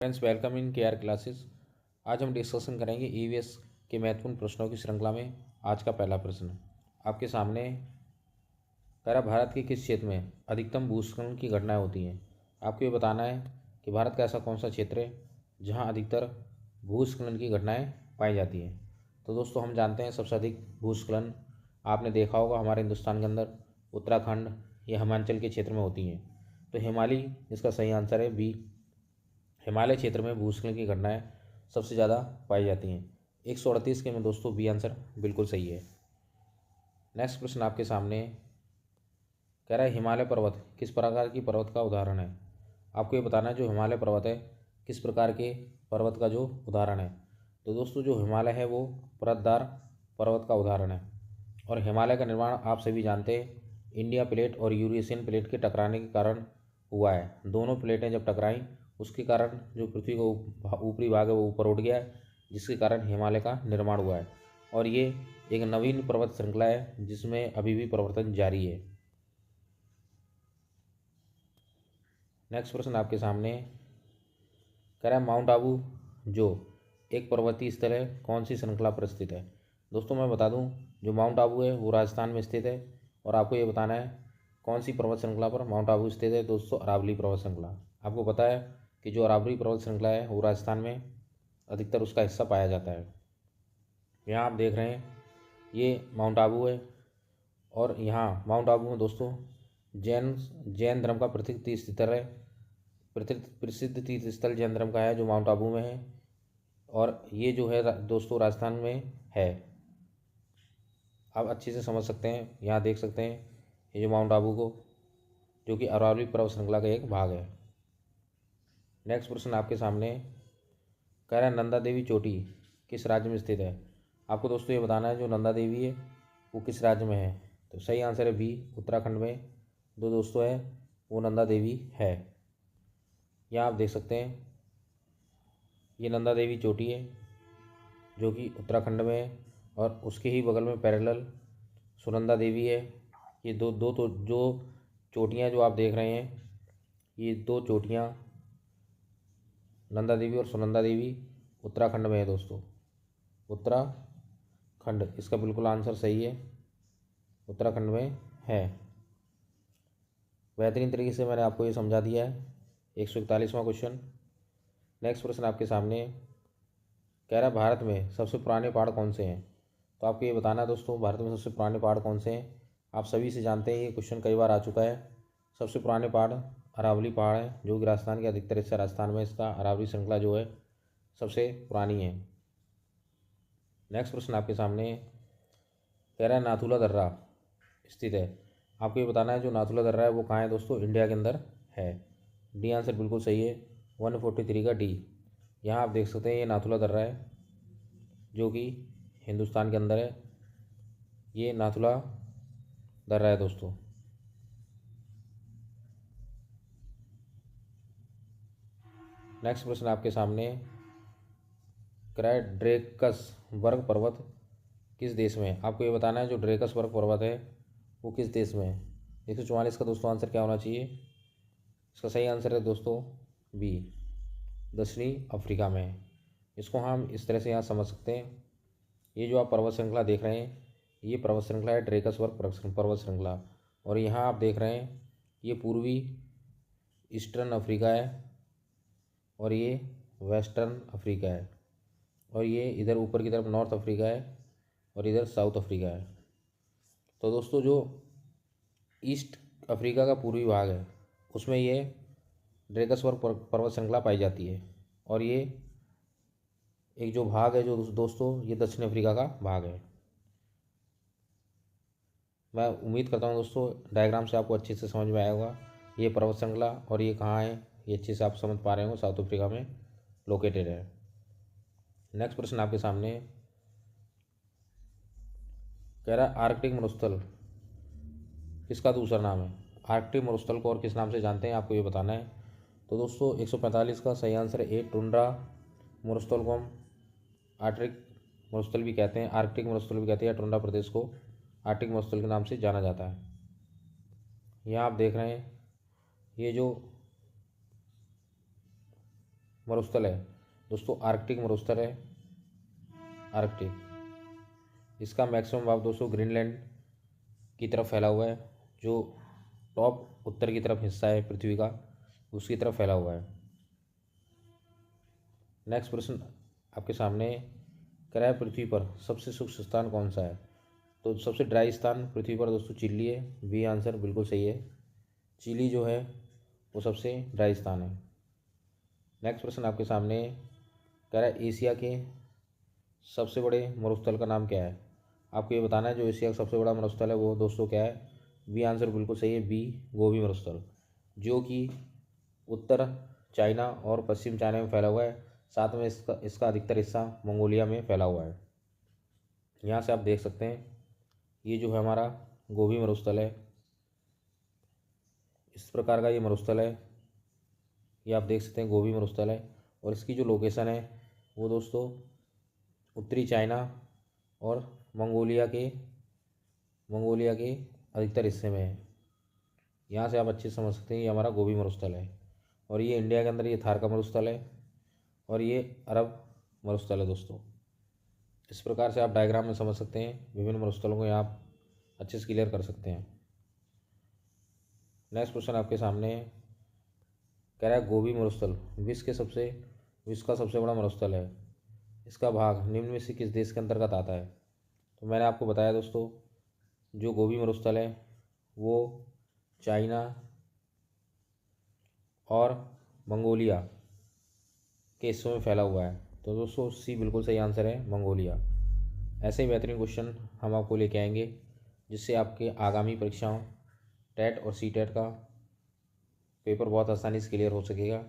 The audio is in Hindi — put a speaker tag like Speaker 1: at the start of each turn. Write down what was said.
Speaker 1: फ्रेंड्स, वेलकम इन के आर क्लासेस। आज हम डिस्कशन करेंगे ईवीएस के महत्वपूर्ण प्रश्नों की श्रृंखला में। आज का पहला प्रश्न आपके सामने कह रहा, भारत के किस क्षेत्र में अधिकतम भूस्खलन की घटनाएं होती हैं। आपको ये बताना है कि भारत का ऐसा कौन सा क्षेत्र है जहां अधिकतर भूस्खलन की घटनाएं पाई जाती हैं। तो दोस्तों, हम जानते हैं सबसे अधिक भूस्खलन आपने देखा होगा हमारे हिंदुस्तान के अंदर उत्तराखंड या हिमाचल के क्षेत्र में होती हैं। तो हिमालय इसका सही आंसर है बी। हिमालय क्षेत्र में भूस्खलन की घटनाएं सबसे ज़्यादा पाई जाती हैं। 138 के में दोस्तों बी आंसर बिल्कुल सही है। नेक्स्ट प्रश्न आपके सामने कह रहा है, हिमालय पर्वत किस प्रकार की पर्वत का उदाहरण है। आपको ये बताना है जो हिमालय पर्वत है किस प्रकार के पर्वत का जो उदाहरण है। तो दोस्तों, जो हिमालय है वो परतदार पर्वत का उदाहरण है। और हिमालय का निर्माण आप सभी जानते हैं इंडिया प्लेट और यूरेशियन प्लेट के टकराने के कारण हुआ है। दोनों प्लेटें जब टकराई उसके कारण जो पृथ्वी का ऊपरी भाग है वो ऊपर उठ गया है, जिसके कारण हिमालय का निर्माण हुआ है। और ये एक नवीन पर्वत श्रृंखला है जिसमें अभी भी परिवर्तन जारी है। नेक्स्ट प्रश्न आपके सामने कह रहा है, माउंट आबू जो एक पर्वतीय स्थल है कौन सी श्रृंखला पर स्थित है। दोस्तों, मैं बता दूं जो माउंट आबू है वो राजस्थान में स्थित है। और आपको ये बताना है कौन सी पर्वत श्रृंखला पर माउंट आबू स्थित है। दोस्तों, अरावली पर्वत श्रृंखला। आपको पता है कि जो अरावली पर्वत श्रृंखला है वो राजस्थान में अधिकतर उसका हिस्सा पाया जाता है। यहाँ आप देख रहे हैं ये माउंट आबू है। और यहाँ माउंट आबू में दोस्तों जैन धर्म का प्रसिद्ध तीर्थस्थल है। प्रसिद्ध तीर्थस्थल जैन धर्म का है जो माउंट आबू में है। और ये जो है दोस्तों राजस्थान में है। आप अच्छे से समझ सकते हैं, यहाँ देख सकते हैं ये जो माउंट आबू को जो कि अरावली पर्वत श्रृंखला का एक भाग है। नेक्स्ट प्रश्न आपके सामने कह रहा है, नंदा देवी चोटी किस राज्य में स्थित है। आपको दोस्तों ये बताना है जो नंदा देवी है वो किस राज्य में है। तो सही आंसर है बी, उत्तराखंड में जो दोस्तों है वो नंदा देवी है। यहाँ आप देख सकते हैं ये नंदा देवी चोटी है जो कि उत्तराखंड में है। और उसके ही बगल में पैरेलल सुनंदा देवी है। ये दो दो तो जो चोटियाँ जो आप देख रहे हैं ये दो चोटियाँ नंदा देवी और सुनंदा देवी उत्तराखंड में है। दोस्तों, उत्तराखंड इसका बिल्कुल आंसर सही है, उत्तराखंड में है। बेहतरीन तरीके से मैंने आपको ये समझा दिया है। 141वां क्वेश्चन। नेक्स्ट प्रश्न आपके सामने कह रहा है, भारत में सबसे पुराने पहाड़ कौन से हैं। तो आपको ये बताना है दोस्तों भारत में सबसे पुराने पहाड़ कौन से हैं। आप सभी से जानते हैं ये क्वेश्चन कई बार आ चुका है। सबसे पुराने पहाड़ अरावली पहाड़ है जो कि राजस्थान के अधिकतर हिस्सा राजस्थान में इसका अरावली श्रृंखला जो है सबसे पुरानी है। नेक्स्ट प्रश्न आपके सामने कह रहा है, नाथुला दर्रा स्थित है। आपको ये बताना है जो नाथुला दर्रा है वो कहाँ है। दोस्तों, इंडिया के अंदर है। डी आंसर बिल्कुल सही है, 143 का डी। यहाँ आप देख सकते हैं ये नाथुला दर्रा है जो कि हिंदुस्तान के अंदर है। ये नाथुला दर्रा है दोस्तों। नेक्स्ट प्रश्न आपके सामने ड्रेकस वर्ग पर्वत किस देश में है। आपको ये बताना है जो ड्रेकस वर्ग पर्वत है वो किस देश में है। 144 का दोस्तों आंसर क्या होना चाहिए। इसका सही आंसर है दोस्तों बी, दक्षिणी अफ्रीका में है। इसको हम इस तरह से यहाँ समझ सकते हैं, ये जो आप पर्वत श्रृंखला देख रहे हैं ये पर्वत श्रृंखला है ड्रेकस वर्ग पर्वत श्रृंखला। और यहाँ आप देख रहे हैं ये पूर्वी ईस्टर्न अफ्रीका है और ये वेस्टर्न अफ्रीका है। और ये इधर ऊपर की तरफ नॉर्थ अफ्रीका है और इधर साउथ अफ्रीका है। तो दोस्तों, जो ईस्ट अफ्रीका का पूर्वी भाग है उसमें ये ड्रेकस वर्ग पर्वत श्रृंखला पाई जाती है। और ये एक जो भाग है जो दोस्तों ये दक्षिण अफ्रीका का भाग है। मैं उम्मीद करता हूँ दोस्तों डायग्राम से आपको अच्छे से समझ में आया होगा ये पर्वत श्रृंखला और ये कहाँ है ये अच्छे से आप समझ पा रहे हो, साउथ अफ्रीका में लोकेटेड है। नेक्स्ट प्रश्न आपके सामने कह रहा है, आर्कटिक मरुस्थल किसका दूसरा नाम है। आर्कटिक मरुस्थल को और किस नाम से जानते हैं आपको ये बताना है। तो दोस्तों 145 का सही आंसर है ए, टुंड्रा मरुस्थल को हम आर्कटिक मरुस्थल भी कहते हैं, आर्कटिक मरुस्थल भी कहते हैं। टुंड्रा प्रदेश को आर्कटिक मरुस्थल के नाम से जाना जाता है। यहाँ आप देख रहे हैं ये जो मरुस्थल है दोस्तों, आर्कटिक मरुस्थल है, आर्कटिक। इसका मैक्सिमम भाग दोस्तों ग्रीनलैंड की तरफ फैला हुआ है, जो टॉप उत्तर की तरफ हिस्सा है पृथ्वी का, उसकी तरफ फैला हुआ है। नेक्स्ट प्रश्न आपके सामने, कह रहा है पृथ्वी पर सबसे शुष्क स्थान कौन सा है? तो सबसे ड्राई स्थान पृथ्वी पर दोस्तों चिली है। बी आंसर बिल्कुल सही है, चिली जो है वो सबसे ड्राई स्थान है। नेक्स्ट प्रश्न आपके सामने, कह रहा है एशिया के सबसे बड़े मरुस्थल का नाम क्या है? आपको ये बताना है जो एशिया का सबसे बड़ा मरुस्थल है वो दोस्तों क्या है? बी आंसर बिल्कुल सही है, बी गोबी मरुस्थल, जो कि उत्तर चाइना और पश्चिम चाइना में फैला हुआ है। साथ में इसका अधिकतर हिस्सा मंगोलिया में फैला हुआ है। यहाँ से आप देख सकते हैं ये जो है हमारा गोबी मरुस्थल है, इस प्रकार का ये मरुस्थल है, ये आप देख सकते हैं गोबी मरुस्थल है। और इसकी जो लोकेशन है वो दोस्तों उत्तरी चाइना और मंगोलिया के अधिकतर हिस्से में है। यहाँ से आप अच्छे से समझ सकते हैं ये हमारा गोबी मरुस्थल है। और ये इंडिया के अंदर ये थार का मरुस्थल है और ये अरब मरुस्थल है दोस्तों। इस प्रकार से आप डायग्राम में समझ सकते हैं, विभिन्न मरुस्थलों को यहाँ आप अच्छे से क्लियर कर सकते हैं। नेक्स्ट क्वेश्चन आपके सामने, कह रहा है गोबी मरुस्थल विश्व का सबसे बड़ा मरुस्थल है, इसका भाग निम्न में से किस देश के अंतर्गत आता है? तो मैंने आपको बताया दोस्तों जो गोबी मरुस्थल है वो चाइना और मंगोलिया के हिस्सों में फैला हुआ है। तो दोस्तों सी बिल्कुल सही आंसर है, मंगोलिया। ऐसे ही बेहतरीन क्वेश्चन हम आपको लेके आएंगे जिससे आपके आगामी परीक्षाओं टेट और सी टेट का पेपर बहुत आसानी से क्लियर हो सकेगा।